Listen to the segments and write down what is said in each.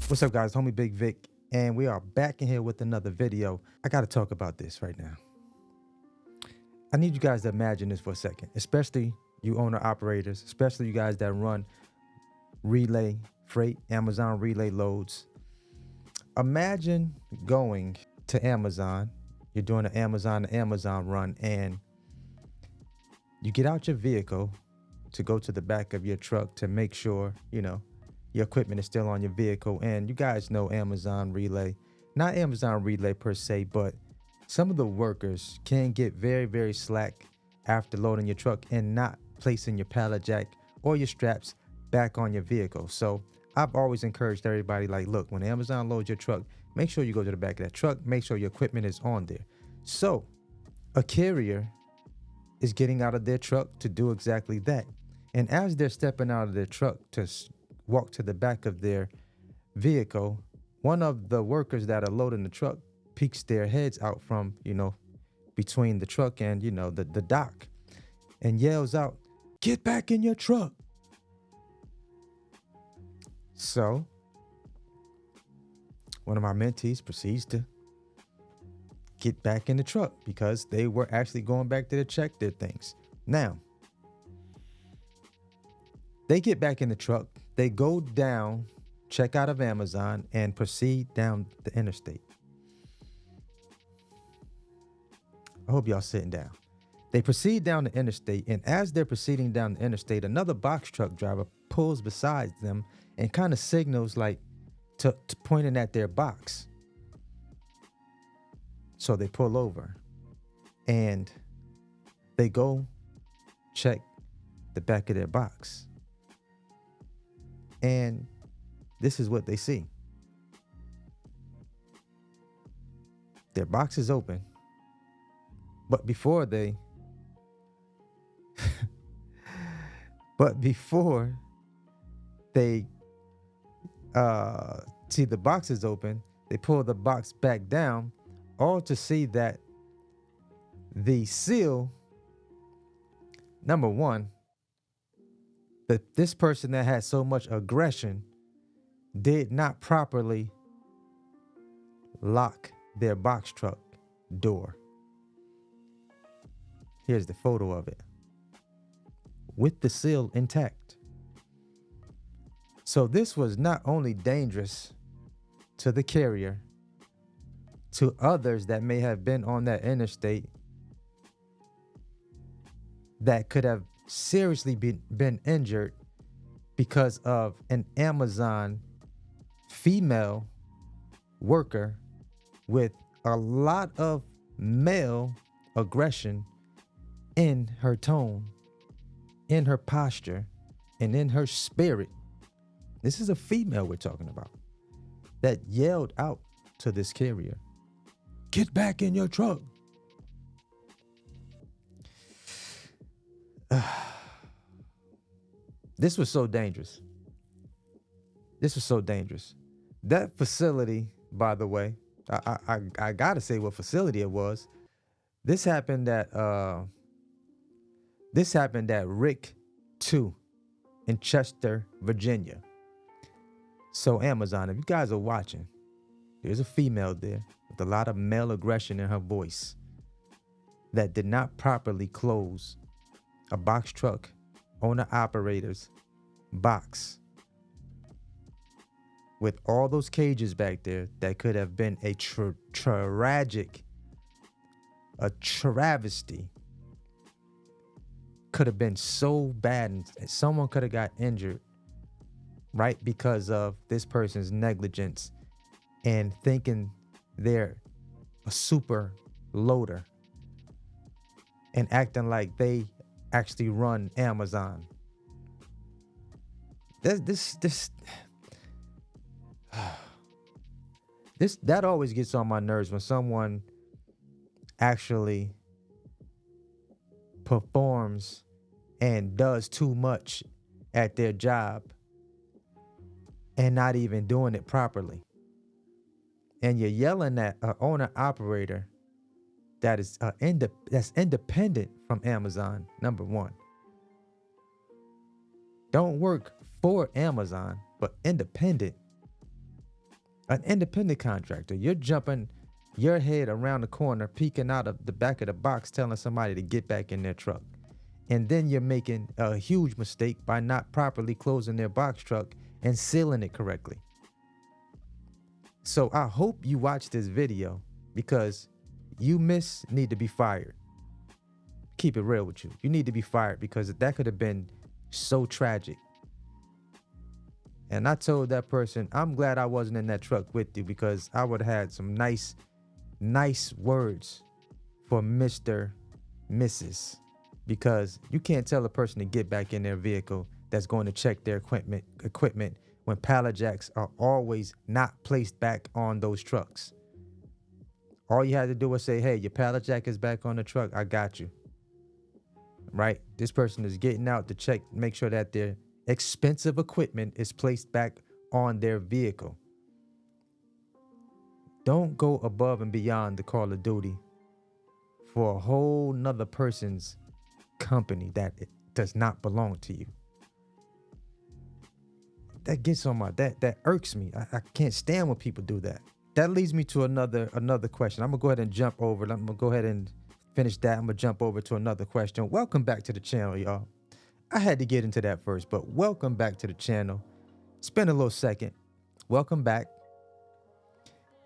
What's up, guys? Homie Bigg Vic, and we are back in here with another video. I got to talk about this right now. I need you guys to imagine this for a second, especially you owner operators, especially you guys that run relay freight, Amazon relay loads. Imagine going to Amazon, you're doing an Amazon to Amazon run, and you get out your vehicle to go to the back of your truck to make sure, your equipment is still on your vehicle. And you guys know Amazon relay, not Amazon relay per se, but some of the workers can get very, very slack after loading your truck and not placing your pallet jack or your straps back on your vehicle. So I've always encouraged everybody, like, look, when Amazon loads your truck, make sure you go to the back of that truck, make sure your equipment is on there. So a carrier is getting out of their truck to do exactly that. And as they're stepping out of their truck to walk to the back of their vehicle, one of the workers that are loading the truck peeks their heads out from, between the truck and, the dock, and yells out, "Get back in your truck." So one of my mentees proceeds to get back in the truck because they were actually going back there to check their things. Now, they get back in the truck, they go down, check out of Amazon, and proceed down the interstate. I hope y'all sitting down. They proceed down the interstate, and as they're proceeding down the interstate, another box truck driver pulls beside them and kind of signals like to pointing at their box. So they pull over and they go check the back of their box. And this is what they see. Their box is open. But before they see the box is open, they pull the box back down, all to see that the seal, number one, that this person that had so much aggression did not properly lock their box truck door. Here's the photo of it with the seal intact. So this was not only dangerous to the carrier, to others that may have been on that interstate that could have seriously been injured because of an Amazon female worker with a lot of male aggression in her tone, in her posture, and in her spirit. This is a female we're talking about that yelled out to this carrier, "Get back in your truck." This was so dangerous. This was so dangerous. That facility, by the way, I gotta say what facility it was. This happened at Rick 2 in Chester, Virginia. So Amazon, if you guys are watching, there's a female there with a lot of male aggression in her voice that did not properly close a box truck owner operator's box with all those cages back there. That could have been a travesty. Could have been so bad, and someone could have got injured, right, because of this person's negligence and thinking they're a super loader and acting like they actually run Amazon. That always gets on my nerves when someone actually performs and does too much at their job and not even doing it properly. And you're yelling at an owner operator that is that's independent from Amazon, number one. Don't work for Amazon, but independent. An independent contractor, you're jumping your head around the corner, peeking out of the back of the box, telling somebody to get back in their truck. And then you're making a huge mistake by not properly closing their box truck and sealing it correctly. So I hope you watch this video, because you need to be fired. Keep it real with you. You need to be fired, because that could have been so tragic. And I told that person, I'm glad I wasn't in that truck with you, because I would have had some nice words for Mr. Mrs. Because you can't tell a person to get back in their vehicle that's going to check their equipment when pallet jacks are always not placed back on those trucks. All you had to do was say, hey, your pallet jack is back on the truck. I got you. Right? This person is getting out to check, make sure that their expensive equipment is placed back on their vehicle. Don't go above and beyond the call of duty for a whole nother person's company that it does not belong to you. That gets on my, that irks me. I can't stand when people do that. That leads me to another question. I'm gonna go ahead and jump over. I'm gonna go ahead and finish that. I'm gonna jump over to another question. Welcome back to the channel, y'all. I had to get into that first, but welcome back to the channel. Spend a little second. Welcome back.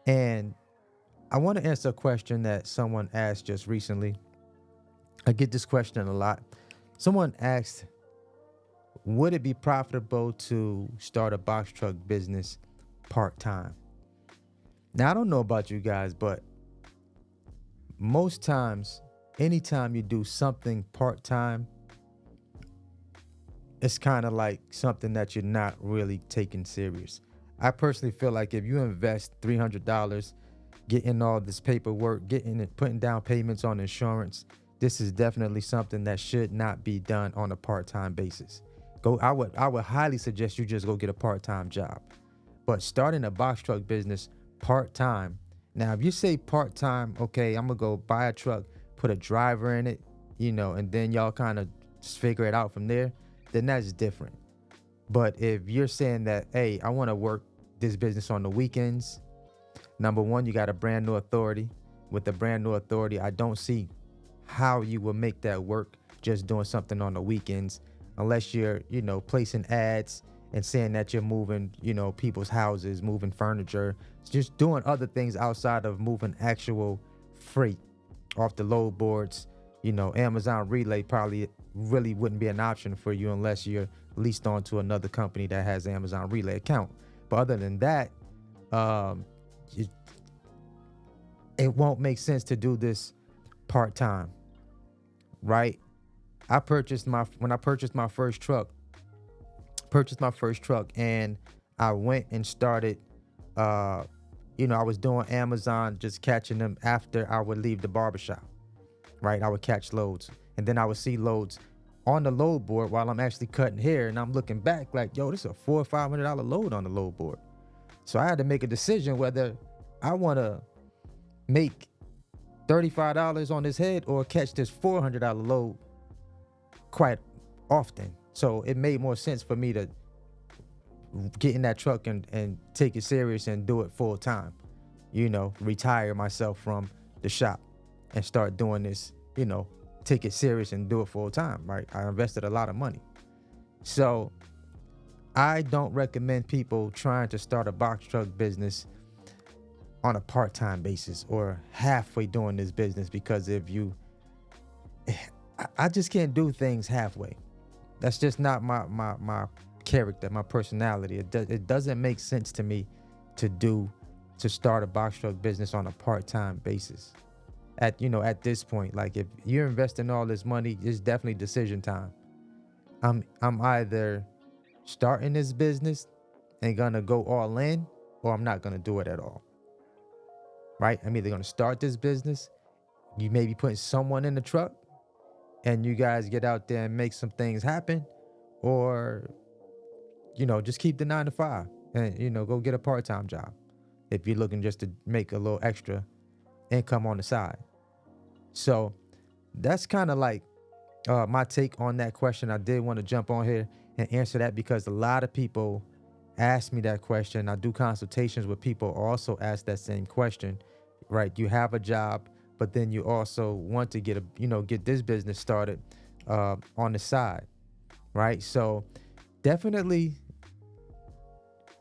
And I want to answer a question that someone asked just recently. I get this question a lot. Someone asked, would it be profitable to start a box truck business part-time? Now, I don't know about you guys, but most times, anytime you do something part-time, it's kind of like something that you're not really taking serious. I personally feel like if you invest $300, getting all this paperwork, putting down payments on insurance, this is definitely something that should not be done on a part-time basis. I would highly suggest you just go get a part-time job. But starting a box truck business part-time, now if you say part-time, okay, I'm gonna go buy a truck, put a driver in it, and then y'all kind of just figure it out from there, then that's different. But if you're saying that, hey, I want to work this business on the weekends, number one, you got a brand new authority. With the brand new authority, I don't see how you will make that work just doing something on the weekends, unless you're, placing ads and saying that you're moving, people's houses, moving furniture, just doing other things outside of moving actual freight off the load boards. Amazon Relay probably really wouldn't be an option for you unless you're leased onto another company that has an Amazon Relay account. But other than that, it won't make sense to do this part-time, right? When I purchased my first truck, and I went and started, I was doing Amazon, just catching them after I would leave the barbershop, right? I would catch loads, and then I would see loads on the load board while I'm actually cutting hair, and I'm looking back like, yo, this is a $400 or $500 load on the load board. So I had to make a decision whether I want to make $35 on this head or catch this $400 load quite often. So it made more sense for me to get in that truck and take it serious and do it full time, retire myself from the shop and start doing this, take it serious and do it full time, right? I invested a lot of money. So I don't recommend people trying to start a box truck business on a part-time basis or halfway doing this business, because I just can't do things halfway. That's just not my character, my personality. It doesn't make sense to me to start a box truck business on a part-time basis. At this point, like if you're investing all this money, it's definitely decision time. I'm either starting this business and gonna go all in, or I'm not gonna do it at all. Right? I'm either gonna start this business, you may be putting someone in the truck, and you guys get out there and make some things happen, or just keep the 9 to 5 and go get a part-time job if you're looking just to make a little extra income on the side. So that's kind of like my take on that question. I did want to jump on here and answer that because a lot of people ask me that question. I do consultations with people who also ask that same question, right? You have a job, but then you also want to get get this business started on the side, right? So definitely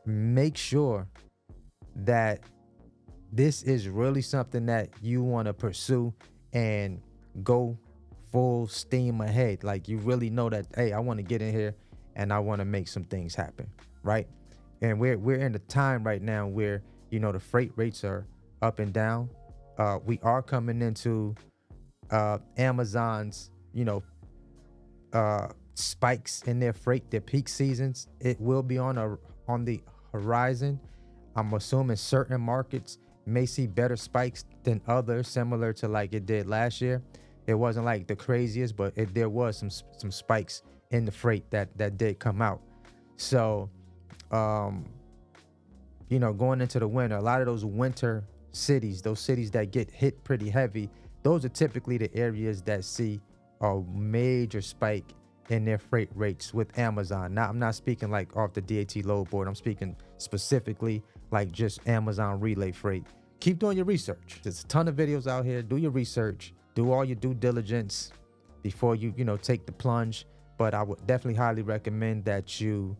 make sure that this is really something that you want to pursue and go full steam ahead. Like you really know that, hey, I want to get in here and I want to make some things happen, right? And we're in a time right now where, the freight rates are up and down. We are coming into Amazon's, spikes in their freight, their peak seasons. It will be on the horizon. I'm assuming certain markets may see better spikes than others, similar to like it did last year. It wasn't like the craziest, but there was some spikes in the freight that did come out. So, going into the winter, a lot of those winter cities, those cities that get hit pretty heavy, those are typically the areas that see a major spike in their freight rates with Amazon. Now, I'm not speaking like off the DAT load board. I'm speaking specifically like just Amazon relay freight. Keep doing your research. There's a ton of videos out here. Do your research. Do all your due diligence before you, take the plunge. But I would definitely highly recommend that you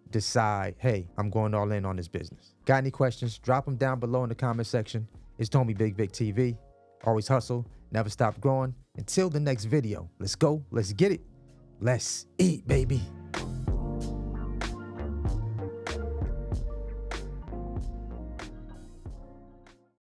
decide, hey, I'm going all in on this business. Got any questions? Drop them down below in the comment section. It's Tommy Bigg Vic TV. Always hustle, never stop growing. Until the next video, let's go, let's get it. Let's eat, baby.